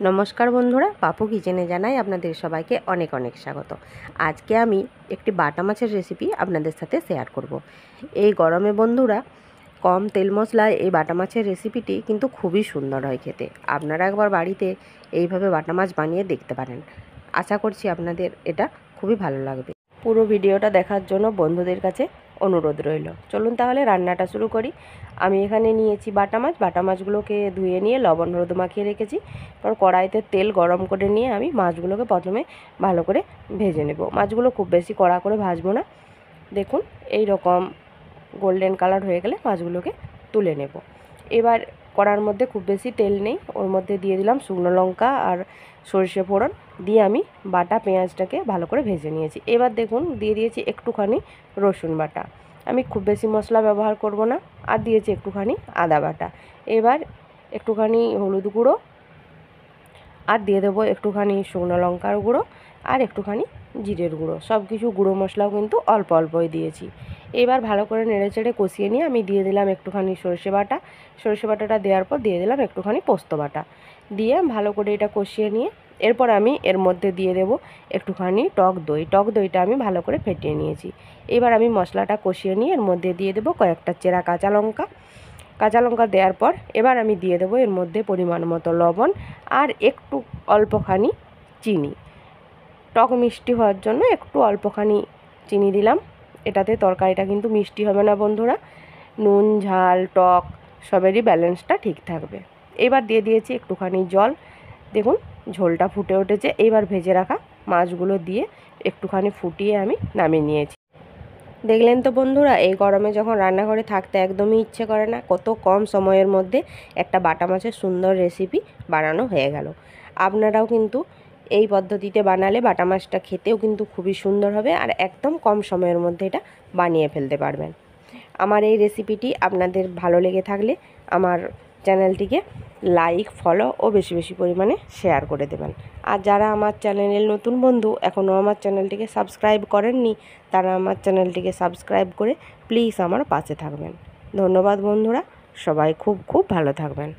নমস্কার বন্ধুরা, পাপু কিচেনে জানাই আপনাদের সবাইকে অনেক অনেক স্বাগত। আজকে আমি একটি বাটা মাছের রেসিপি আপনাদের সাথে শেয়ার করব। এই গরমে বন্ধুরা কম তেল মশলায় এই বাটা মাছের রেসিপিটি কিন্তু খুবই সুন্দর হয় খেতে। আপনারা একবার বাড়িতে এইভাবে বাটা মাছ বানিয়ে দেখতে পারেন। আশা করছি আপনাদের এটা খুবই ভালো লাগবে। পুরো ভিডিওটা দেখার জন্য বন্ধুদের কাছে অনুরোধ রইল। চলুন তাহলে রান্নাটা শুরু করি। আমি এখানে নিয়েছি বাটা মাছগুলোকে ধুয়ে নিয়ে লবণ হলুদ মাখিয়ে রেখেছি। তারপর কড়াইতে তেল গরম করে নিয়ে আমি মাছগুলোকে প্রথমে ভালো করে ভেজে নেব। মাছগুলো খুব বেশি কড়া করে ভাজবো না। দেখুন এই রকম গোল্ডেন কালার হয়ে গেলে মাছগুলোকে তুলে নেব। এবার কড়ার মধ্যে খুব বেশি তেল নেই, ওর মধ্যে দিয়ে দিলাম শুকনো লঙ্কা আর সরষে ফোড়ন দিয়ে আমি বাটা পেঁয়াজটাকে ভালো করে ভেজে নিয়েছি। এবার দেখুন দিয়ে দিয়েছি একটুখানি রসুন বাটা। আমি খুব বেশি মশলা ব্যবহার করব না, আর দিয়েছি একটুখানি আদা বাটা। এবার একটুখানি হলুদ গুঁড়ো আর দিয়ে দেবো একটুখানি শুকনো লঙ্কার গুঁড়ো আর একটুখানি জিরের গুঁড়ো। সব কিছু গুঁড়ো মশলাও কিন্তু অল্প অল্পই দিয়েছি। এবার ভালো করে নেড়েচেড়ে কষিয়ে নিয়ে আমি দিয়ে দিলাম একটুখানি সরষে বাটাটা দেওয়ার পর দিয়ে দিলাম একটুখানি পোস্ত বাটা দিয়ে ভালো করে এটা কষিয়ে নিয়ে এরপর আমি এর মধ্যে দিয়ে দেবো একটুখানি টক দইটা আমি ভালো করে ফেটিয়ে নিয়েছি। এবার আমি মশলাটা কষিয়ে নিয়ে এর মধ্যে দিয়ে দেবো কয়েকটা চেরা কাঁচা লঙ্কা দেওয়ার পর এবার আমি দিয়ে দেবো এর মধ্যে পরিমাণ মতো লবণ আর একটু অল্পখানি চিনি। টক মিষ্টি হওয়ার জন্য একটু অল্পখানি চিনি দিলাম। এটাতে তরকারিটা কিন্তু মিষ্টি হবে না বন্ধুরা, নুন ঝাল টক সবেরই ব্যালেন্সটা ঠিক থাকবে। এবার দিয়ে দিয়েছি একটুখানি জল। দেখুন ঝোলটা ফুটে উঠেছে। এবার ভেজে রাখা মাছগুলো দিয়ে একটুখানি ফুটিয়ে আমি নামিয়ে নিয়েছি। দেখলেন তো বন্ধুরা, এই গরমে যখন রান্নাঘরে থাকতে একদমই ইচ্ছে করে না, কত কম সময়ের মধ্যে একটা বাটা মাছের সুন্দর রেসিপি বানানো হয়ে গেল। আপনারাও কিন্তু এই পদ্ধতিতে বানালে বাটা মাছটা খেতেও কিন্তু খুবই সুন্দর হবে আর একদম কম সময়ের মধ্যে এটা বানিয়ে ফেলতে পারবেন। আমার এই রেসিপিটি আপনাদের ভালো লেগে থাকলে আমার চ্যানেলটিকে লাইক ফলো ও বেশি বেশি পরিমাণে শেয়ার করে দেবেন। আর যারা আমার চ্যানেলের নতুন বন্ধু এখনও আমার চ্যানেলটিকে সাবস্ক্রাইব করেননি, তারা আমার চ্যানেলটিকে সাবস্ক্রাইব করে প্লিজ আমার পাশে থাকবেন। ধন্যবাদ বন্ধুরা, সবাই খুব খুব ভালো থাকবেন।